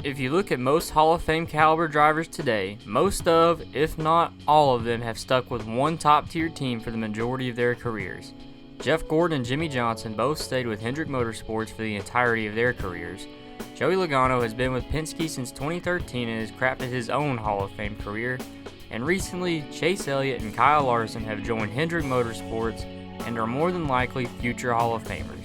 If you look at most Hall of Fame caliber drivers today, most of, if not all of them, have stuck with one top-tier team for the majority of their careers. Jeff Gordon and Jimmy Johnson both stayed with Hendrick Motorsports for the entirety of their careers. Joey Logano has been with Penske since 2013 and has crafted his own Hall of Fame career. And recently, Chase Elliott and Kyle Larson have joined Hendrick Motorsports and are more than likely future Hall of Famers.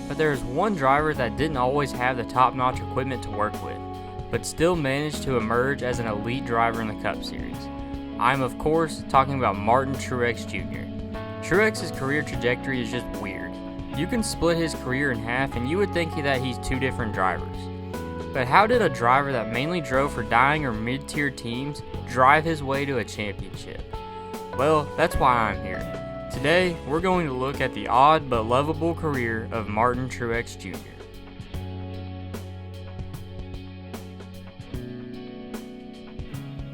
But there is one driver that didn't always have the top-notch equipment to work with, but still managed to emerge as an elite driver in the Cup Series. I'm, of course, talking about Martin Truex Jr. Truex's career trajectory is just weird. You can split his career in half and you would think that he's two different drivers. But how did a driver that mainly drove for dying or mid-tier teams drive his way to a championship? Well, that's why I'm here. Today, we're going to look at the odd but lovable career of Martin Truex Jr.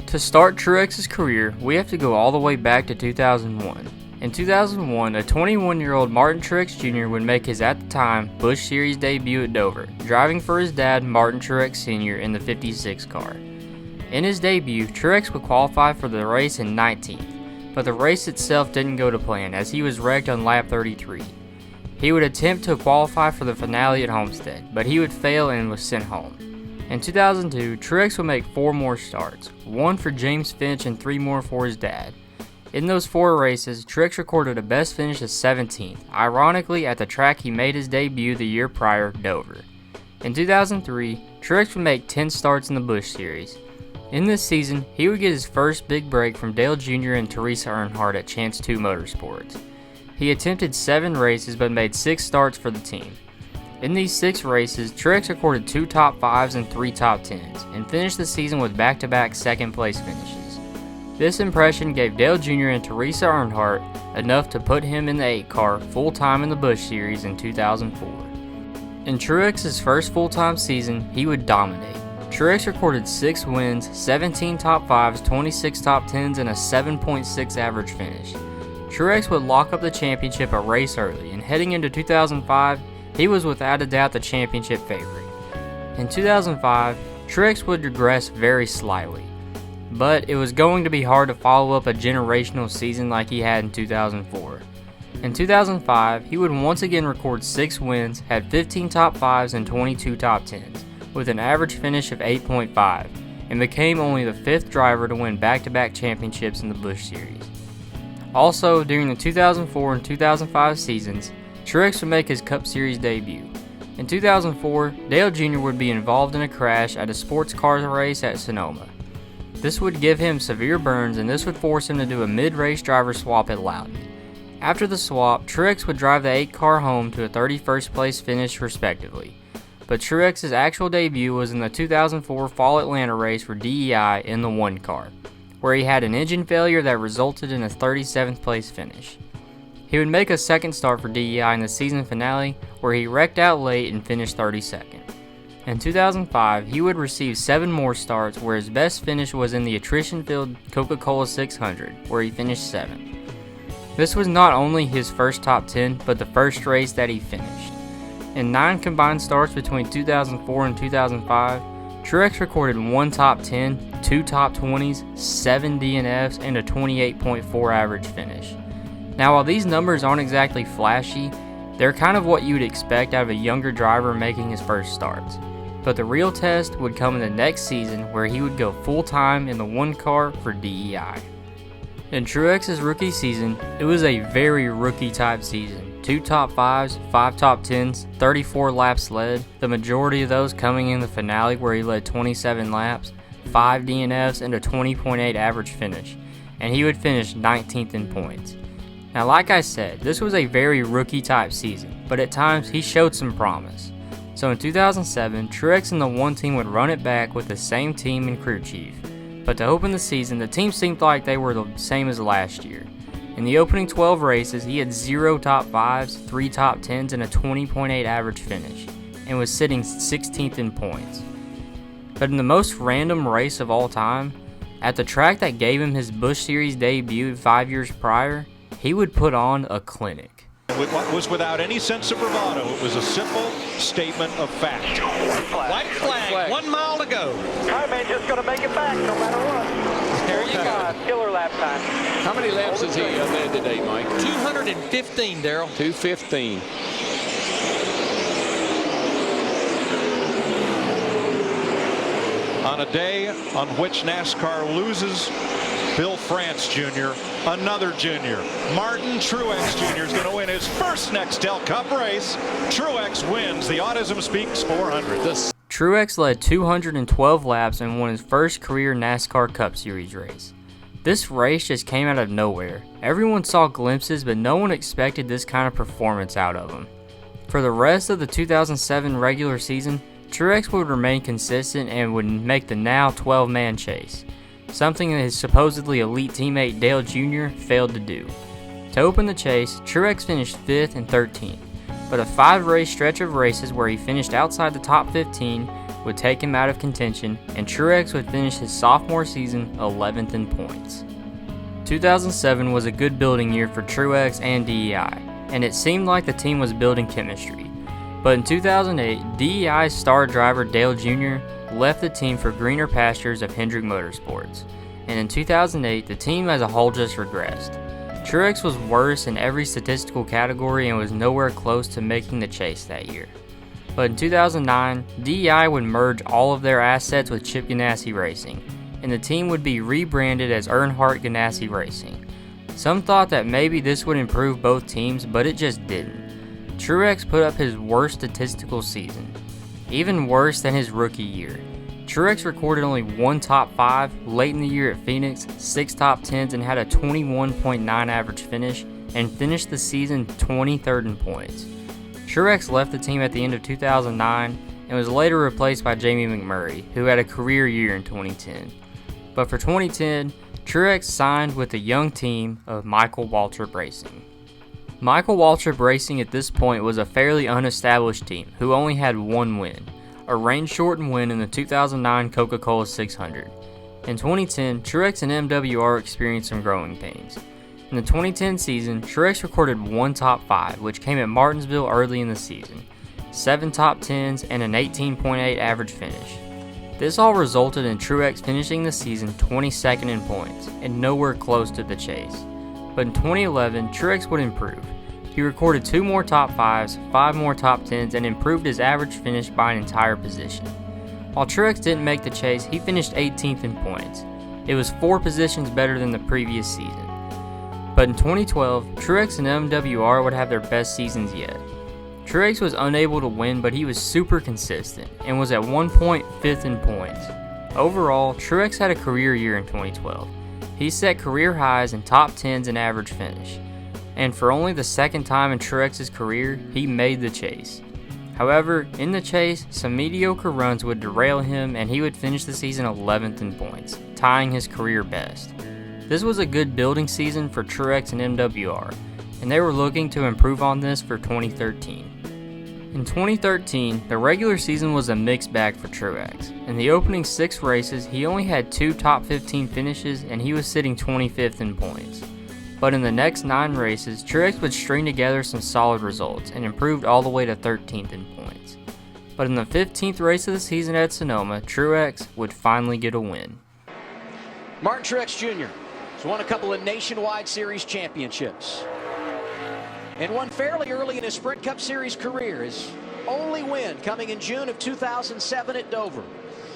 To start Truex's career, we have to go all the way back to 2001. In 2001, a 21-year-old Martin Truex Jr. would make his, at the time, Busch Series debut at Dover, driving for his dad, Martin Truex Sr. in the 56 car. In his debut, Truex would qualify for the race in 19th, but the race itself didn't go to plan as he was wrecked on lap 33. He would attempt to qualify for the finale at Homestead, but he would fail and was sent home. In 2002, Truex would make 4 more starts, 1 for James Finch and 3 more for his dad. In those 4 races, Truex recorded a best finish of 17th, ironically at the track he made his debut the year prior, Dover. In 2003, Truex would make 10 starts in the Busch Series. In this season, he would get his first big break from Dale Jr. and Teresa Earnhardt at Chance 2 Motorsports. He attempted 7 races but made 6 starts for the team. In these 6 races, Truex recorded 2 top 5s and 3 top 10s, and finished the season with back-to-back second-place finishes. This impression gave Dale Jr. and Teresa Earnhardt enough to put him in the 8 car full-time in the Busch Series in 2004. In Truex's first full-time season, he would dominate. Truex recorded 6 wins, 17 top 5s, 26 top 10s, and a 7.6 average finish. Truex would lock up the championship a race early, and heading into 2005, he was without a doubt the championship favorite. In 2005, Truex would regress very slightly, but it was going to be hard to follow up a generational season like he had in 2004. In 2005, he would once again record 6 wins, had 15 top 5s and 22 top 10s, with an average finish of 8.5, and became only the 5th driver to win back-to-back championships in the Busch Series. Also, during the 2004 and 2005 seasons, Truex would make his Cup Series debut. In 2004, Dale Jr. would be involved in a crash at a sports car race at Sonoma. This would give him severe burns, and this would force him to do a mid-race driver swap at Loudon. After the swap, Truex would drive the 8 car home to a 31st place finish respectively. But Truex's actual debut was in the 2004 Fall Atlanta race for DEI in the 1 car, where he had an engine failure that resulted in a 37th place finish. He would make a second start for DEI in the season finale, where he wrecked out late and finished 32nd. In 2005, he would receive 7 more starts, where his best finish was in the attrition-filled Coca-Cola 600, where he finished 7th. This was not only his first top 10, but the first race that he finished. In 9 combined starts between 2004 and 2005, Truex recorded 1 top 10, 2 top 20s, 7 DNFs, and a 28.4 average finish. Now, while these numbers aren't exactly flashy, they're kind of what you would expect out of a younger driver making his first starts. But the real test would come in the next season, where he would go full-time in the 1 car for DEI. In Truex's rookie season, it was a very rookie-type season. 2 top 5s, 5 top 10s, 34 laps led, the majority of those coming in the finale where he led 27 laps, 5 DNFs, and a 20.8 average finish, and he would finish 19th in points. Now, like I said, this was a very rookie-type season, but at times he showed some promise. So in 2007, Truex and the 1 team would run it back with the same team and crew chief. But to open the season, the team seemed like they were the same as last year. In the opening 12 races, he had 0 top 5s, 3 top 10s, and a 20.8 average finish, and was sitting 16th in points. But in the most random race of all time, at the track that gave him his Busch Series debut 5 years prior, he would put on a clinic. was without any sense of bravado. It was a simple statement of fact. White flag. 1 mile to go. I may just going to make it back no matter what. There you go. Killer lap time. How many laps has he led today, Mike? 215, Daryl. 215. On a day on which NASCAR loses Bill France Jr., another junior, Martin Truex Jr. is going to win his first Nextel Cup race. Truex wins the Autism Speaks 400. Truex led 212 laps and won his first career NASCAR Cup Series race. This race just came out of nowhere. Everyone saw glimpses, but no one expected this kind of performance out of him. For the rest of the 2007 regular season, Truex would remain consistent and would make the now 12-man chase, something that his supposedly elite teammate Dale Jr. failed to do. To open the chase, Truex finished 5th and 13th, but a 5-race stretch of races where he finished outside the top 15 would take him out of contention, and Truex would finish his sophomore season 11th in points. 2007 was a good building year for Truex and DEI, and it seemed like the team was building chemistry. But in 2008, DEI's star driver Dale Jr. left the team for greener pastures of Hendrick Motorsports, and in 2008, the team as a whole just regressed. Truex was worse in every statistical category and was nowhere close to making the chase that year. But in 2009, DEI would merge all of their assets with Chip Ganassi Racing, and the team would be rebranded as Earnhardt Ganassi Racing. Some thought that maybe this would improve both teams, but it just didn't. Truex put up his worst statistical season, even worse than his rookie year. Truex recorded only 1 top 5 late in the year at Phoenix, 6 top 10s, and had a 21.9 average finish, and finished the season 23rd in points. Truex left the team at the end of 2009 and was later replaced by Jamie McMurray, who had a career year in 2010. But for 2010, Truex signed with the young team of Michael Waltrip Racing. Michael Waltrip Racing at this point was a fairly unestablished team who only had 1 win, a rain-shortened win in the 2009 Coca-Cola 600. In 2010, Truex and MWR experienced some growing pains. In the 2010 season, Truex recorded 1 top 5, which came at Martinsville early in the season, 7 top 10s, and an 18.8 average finish. This all resulted in Truex finishing the season 22nd in points, and nowhere close to the chase. But in 2011, Truex would improve. He recorded 2 more top 5s, 5 more top 10s, and improved his average finish by an entire position. While Truex didn't make the chase, he finished 18th in points. It was 4 positions better than the previous season. But in 2012, Truex and MWR would have their best seasons yet. Truex was unable to win, but he was super consistent and was at one point 5th in points. Overall, Truex had a career year in 2012. He set career highs in top 10s and average finish. And for only the second time in Truex's career, he made the chase. However, in the chase, some mediocre runs would derail him and he would finish the season 11th in points, tying his career best. This was a good building season for Truex and MWR, and they were looking to improve on this for 2013. In 2013, the regular season was a mixed bag for Truex. In the opening 6 races, he only had 2 top 15 finishes and he was sitting 25th in points. But in the next 9 races, Truex would string together some solid results and improved all the way to 13th in points. But in the 15th race of the season at Sonoma, Truex would finally get a win. Martin Truex Jr. has won a couple of nationwide series championships and won fairly early in his Sprint Cup Series career. His only win coming in June of 2007 at Dover.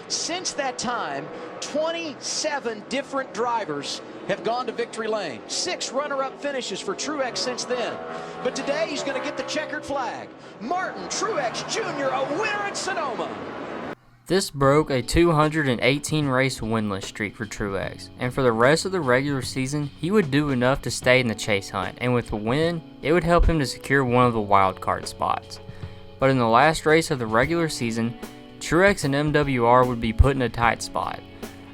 Since that time, 27 different drivers have gone to victory lane. 6 runner-up finishes for Truex since then. But today he's going to get the checkered flag. Martin Truex Jr., a winner at Sonoma. This broke a 218 race winless streak for Truex, and for the rest of the regular season, he would do enough to stay in the chase hunt, and with the win, it would help him to secure one of the wild card spots. But in the last race of the regular season, Truex and MWR would be put in a tight spot.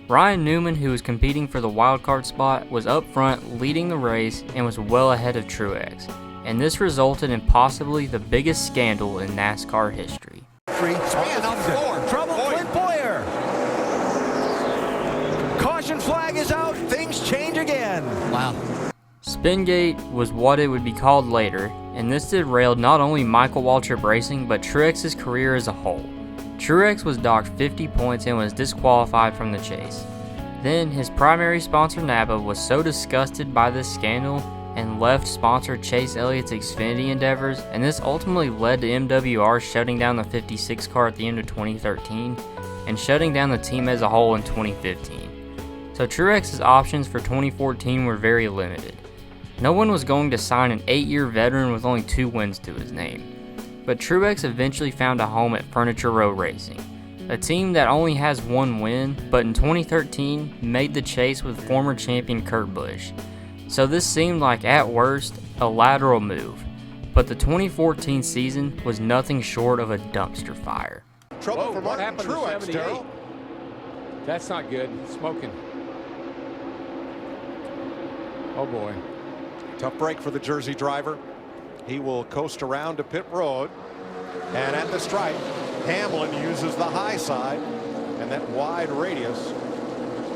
Ryan Newman, who was competing for the wild card spot, was up front leading the race and was well ahead of Truex, and this resulted in possibly the biggest scandal in NASCAR history. Man on the floor. Trouble, Clint Boyer. Caution flag is out. Things change again. Wow. Spingate was what it would be called later, and this derailed not only Michael Waltrip Racing but Truex's career as a whole. Truex was docked 50 points and was disqualified from the chase. Then his primary sponsor Napa was so disgusted by this scandal and left sponsor Chase Elliott's Xfinity endeavors, and this ultimately led to MWR shutting down the 56 car at the end of 2013 and shutting down the team as a whole in 2015. So Truex's options for 2014 were very limited. No one was going to sign an 8-year veteran with only 2 wins to his name. But Truex eventually found a home at Furniture Row Racing, a team that only has 1 win, but in 2013 made the chase with former champion Kurt Busch. So this seemed like, at worst, a lateral move, but the 2014 season was nothing short of a dumpster fire. Trouble for Martin Truex, Darrell. That's not good. Smoking. Oh boy. Tough break for the Jersey driver. He will coast around to pit road, and at the stripe, Hamlin uses the high side and that wide radius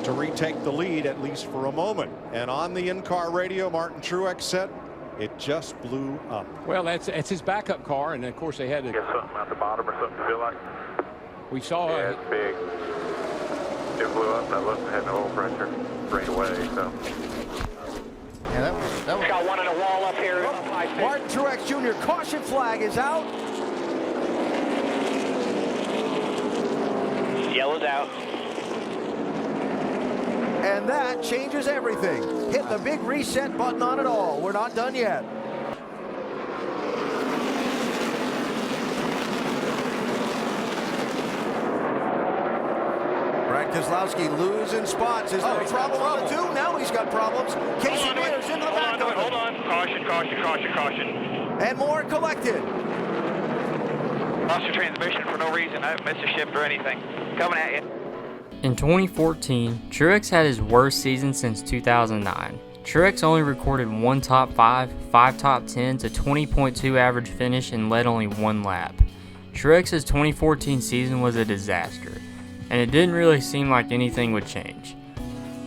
to retake the lead, at least for a moment. And on the in-car radio, Martin Truex said it just blew up. Well, that's his backup car, and of course they had to Get something at the bottom or something to feel like. We saw Yeah, it's big. It blew up. That wasn't had no oil pressure right away. So. Yeah, that was Got one in a wall up here. Martin Truex Jr. Caution flag is out. Yellow's out. And that changes everything. Hit the big reset button on it all. We're not done yet. Brad Keselowski losing spots. Is there a problem on the 2? Now he's got problems. Casey Mears into the back of it. Hold on. Caution, caution, caution, caution. And more collected. Lost your transmission for no reason. I haven't missed a shift or anything. Coming at you. In 2014, Truex had his worst season since 2009. Truex only recorded 1 top 5, 5 top 10s, a 20.2 average finish, and led only 1 lap. Truex's 2014 season was a disaster, and it didn't really seem like anything would change.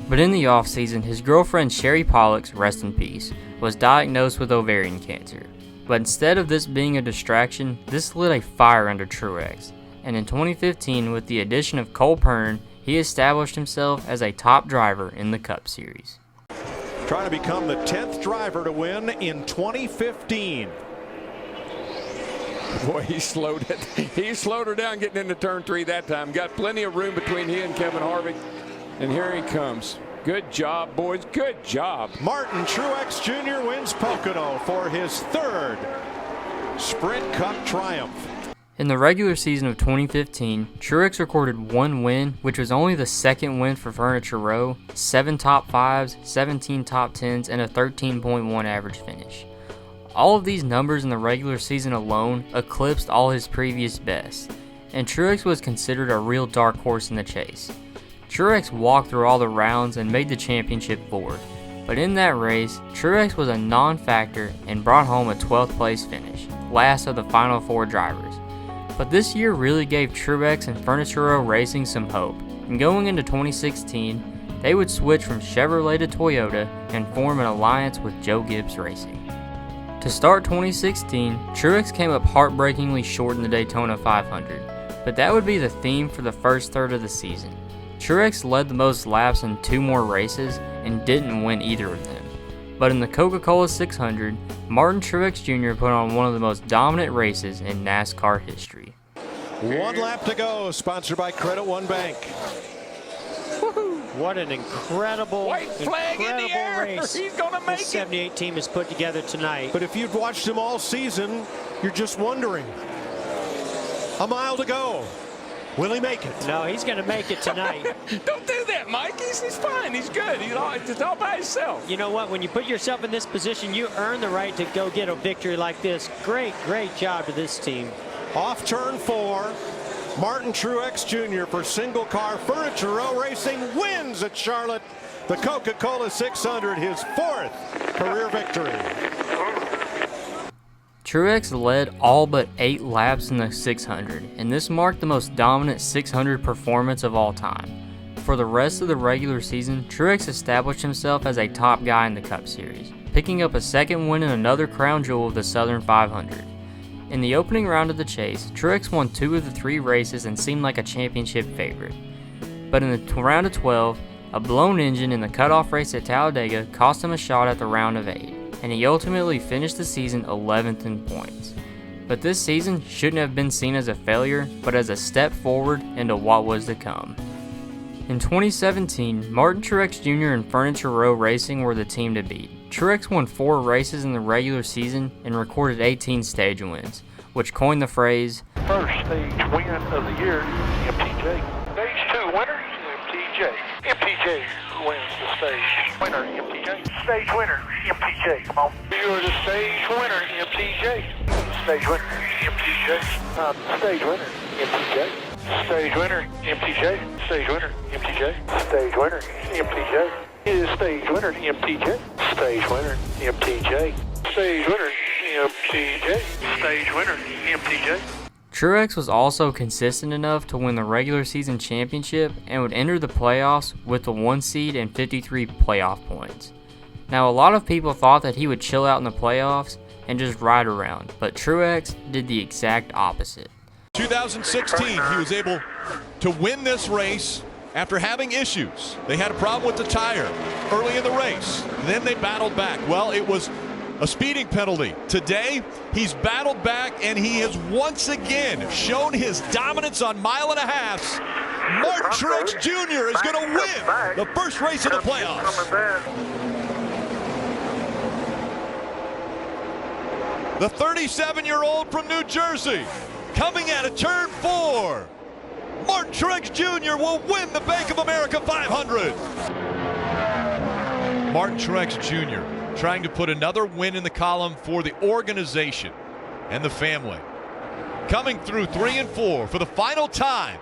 But in the offseason, his girlfriend Sherry Pollux, rest in peace, was diagnosed with ovarian cancer. But instead of this being a distraction, this lit a fire under Truex. And in 2015, with the addition of Cole Pearn, he established himself as a top driver in the Cup Series. Trying to become the 10th driver to win in 2015. Boy, he slowed it. He slowed her down getting into turn 3 that time. Got plenty of room between he and Kevin Harvick. And here he comes. Good job, boys. Good job. Martin Truex Jr. wins Pocono for his 3rd Sprint Cup triumph. In the regular season of 2015, Truex recorded 1 win, which was only the 2nd win for Furniture Row, 7 top 5s, 17 top 10s, and a 13.1 average finish. All of these numbers in the regular season alone eclipsed all his previous bests, and Truex was considered a real dark horse in the chase. Truex walked through all the rounds and made the championship 4th, but in that race, Truex was a non-factor and brought home a 12th place finish, last of the final 4 drivers. But this year really gave Truex and Furniture Row Racing some hope, and going into 2016, they would switch from Chevrolet to Toyota and form an alliance with Joe Gibbs Racing. To start 2016, Truex came up heartbreakingly short in the Daytona 500, but that would be the theme for the first third of the season. Truex led the most laps in 2 more races and didn't win either of them. But in the Coca-Cola 600, Martin Truex Jr. put on one of the most dominant races in NASCAR history. 1 lap to go, sponsored by Credit One Bank. What an incredible, White flag in the air. race He's gonna make this 78 team has put together tonight. But if you've watched him all season, you're just wondering. A mile to go. Will he make it? No, he's going to make it tonight. Don't do that, Mike. He's fine. He's good. He's all by himself. You know what? When you put yourself in this position, you earn the right to go get a victory like this. Great job to this team. Off turn 4, Martin Truex Jr. for single car Furniture Row Racing wins at Charlotte. The Coca-Cola 600, his 4th career victory. Truex led all but 8 laps in the 600, and this marked the most dominant 600 performance of all time. For the rest of the regular season, Truex established himself as a top guy in the Cup Series, picking up a second win and another crown jewel of the Southern 500. In the opening round of the chase, Truex won 2 of the 3 races and seemed like a championship favorite. But in the round of 12, a blown engine in the cutoff race at Talladega cost him a shot at the round of 8, and he ultimately finished the season 11th in points. But this season shouldn't have been seen as a failure, but as a step forward into what was to come. In 2017, Martin Truex Jr. and Furniture Row Racing were the team to beat. Truex won 4 races in the regular season and recorded 18 stage wins, which coined the phrase, "First stage win of the year, MTJ. Stage 2 winner, MTJ. MTJ wins the stage winner, MTJ. Stage winner, MTJ. Come on. You're the stage winner, MTJ. Stage winner, MTJ. Stage winner, MTJ. Stage winner, MTJ. Stage winner, MTJ. Stage winner, MTJ. Is stage winner, MTJ. Stage winner, MTJ. Stage winner, MTJ. Stage winner, MTJ. Truex was also consistent enough to win the regular season championship and would enter the playoffs with the 1 seed and 53 playoff points. Now, a lot of people thought that he would chill out in the playoffs and just ride around, but Truex did the exact opposite. 2016, he was able to win this race after having issues. They had a problem with the tire early in the race. Then they battled back. Well, it was a speeding penalty. Today, he's battled back, and he has once again shown his dominance on mile-and-a-halfs. Martin Truex Jr. is going to win the first race of the playoffs. The 37-year-old from New Jersey, coming out of turn 4. Martin Truex Jr. will win the Bank of America 500. Martin Truex Jr. trying to put another win in the column for the organization and the family. Coming through 3 and 4 for the final time.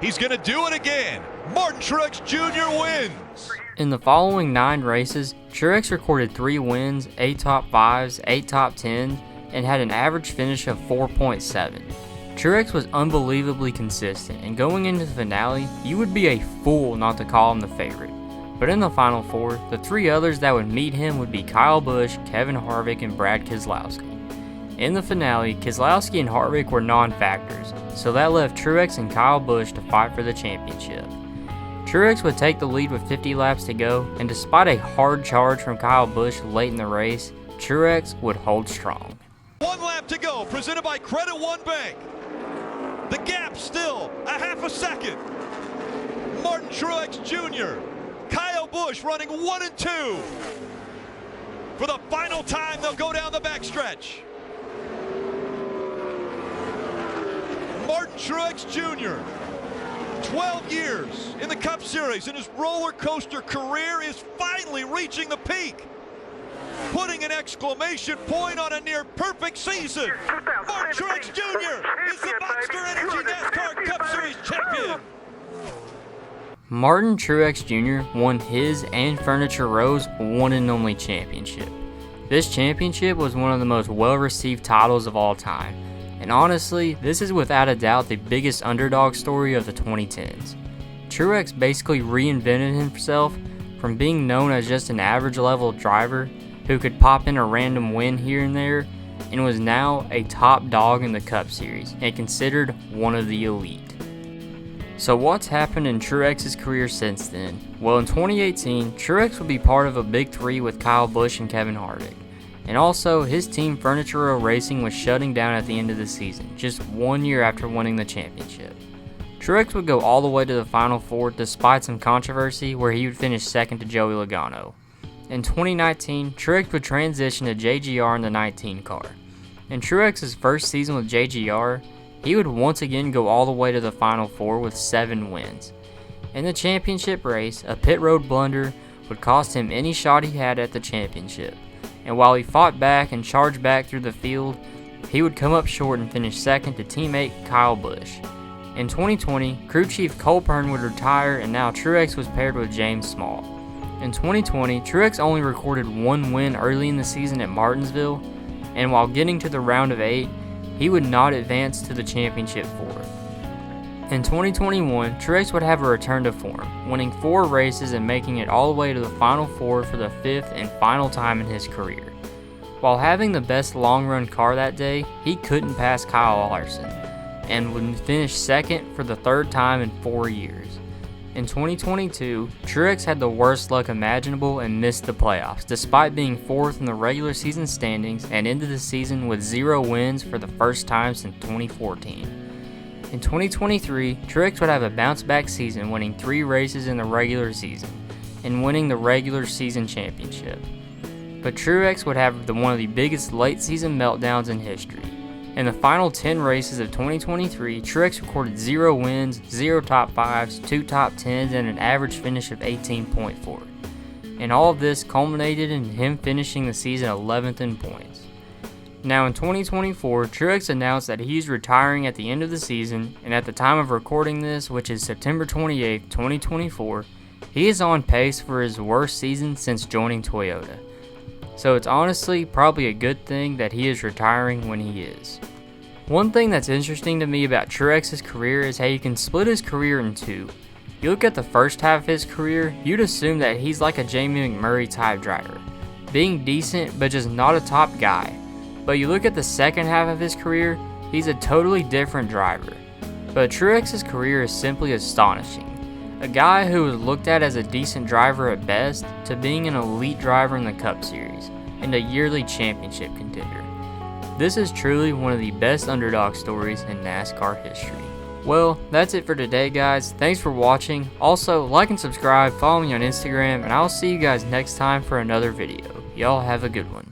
He's going to do it again. Martin Truex Jr. wins. In the following 9 races, Truex recorded 3 wins, 8 top 5s, 8 top 10s, and had an average finish of 4.7. Truex was unbelievably consistent, and going into the finale, you would be a fool not to call him the favorite. But in the Final 4, the 3 others that would meet him would be Kyle Busch, Kevin Harvick, and Brad Keselowski. In the finale, Keselowski and Harvick were non-factors, so that left Truex and Kyle Busch to fight for the championship. Truex would take the lead with 50 laps to go, and despite a hard charge from Kyle Busch late in the race, Truex would hold strong. 1 lap to go, presented by Credit One Bank. The gap still a half a second. Martin Truex Jr., Kyle Busch running 1 and 2. For the final time, they'll go down the backstretch. Martin Truex Jr., 12 years in the Cup Series, and his roller coaster career is finally reaching the peak, putting an exclamation point on a near perfect season. Martin Truex Jr. is the Monster Energy NASCAR Cup Series champion. Martin Truex Jr. won his and Furniture Row's one and only championship. This championship was one of the most well-received titles of all time, and honestly, this is without a doubt the biggest underdog story of the 2010s. Truex basically reinvented himself from being known as just an average-level driver who could pop in a random win here and there, and was now a top dog in the Cup Series and considered one of the elite. So what's happened in Truex's career since then? Well, in 2018, Truex would be part of a big 3 with Kyle Busch and Kevin Harvick. And also, his team Furniture Row Racing was shutting down at the end of the season, just 1 year after winning the championship. Truex would go all the way to the Final 4 despite some controversy where he would finish second to Joey Logano. In 2019, Truex would transition to JGR in the 19 car. In Truex's first season with JGR, he would once again go all the way to the Final 4 with 7 wins. In the championship race, a pit road blunder would cost him any shot he had at the championship, and while he fought back and charged back through the field, he would come up short and finish second to teammate Kyle Busch. In 2020, crew chief Cole Pearn would retire, and now Truex was paired with James Small. In 2020, Truex only recorded 1 win early in the season at Martinsville, and while getting to the round of 8, he would not advance to the championship 4. In 2021, Truex would have a return to form, winning 4 races and making it all the way to the Final Four for the 5th and final time in his career. While having the best long-run car that day, he couldn't pass Kyle Larson, and would finish 2nd for the 3rd time in 4 years. In 2022, Truex had the worst luck imaginable and missed the playoffs, despite being 4th in the regular season standings and ended the season with 0 wins for the first time since 2014. In 2023, Truex would have a bounce-back season, winning 3 races in the regular season and winning the regular season championship. But Truex would have one of the biggest late-season meltdowns in history. In the final 10 races of 2023, Truex recorded 0 wins, 0 top 5s, 2 top 10s, and an average finish of 18.4. And all of this culminated in him finishing the season 11th in points. Now in 2024, Truex announced that he's retiring at the end of the season, and at the time of recording this, which is September 28, 2024, he is on pace for his worst season since joining Toyota. So it's honestly probably a good thing that he is retiring when he is. One thing that's interesting to me about Truex's career is how you can split his career in 2. You look at the first half of his career, you'd assume that he's like a Jamie McMurray type driver, being decent but just not a top guy. But you look at the second half of his career, he's a totally different driver. But Truex's career is simply astonishing. A guy who was looked at as a decent driver at best, to being an elite driver in the Cup Series, and a yearly championship contender. This is truly one of the best underdog stories in NASCAR history. Well, that's it for today, guys. Thanks for watching. Also, like and subscribe, follow me on Instagram, and I'll see you guys next time for another video. Y'all have a good one.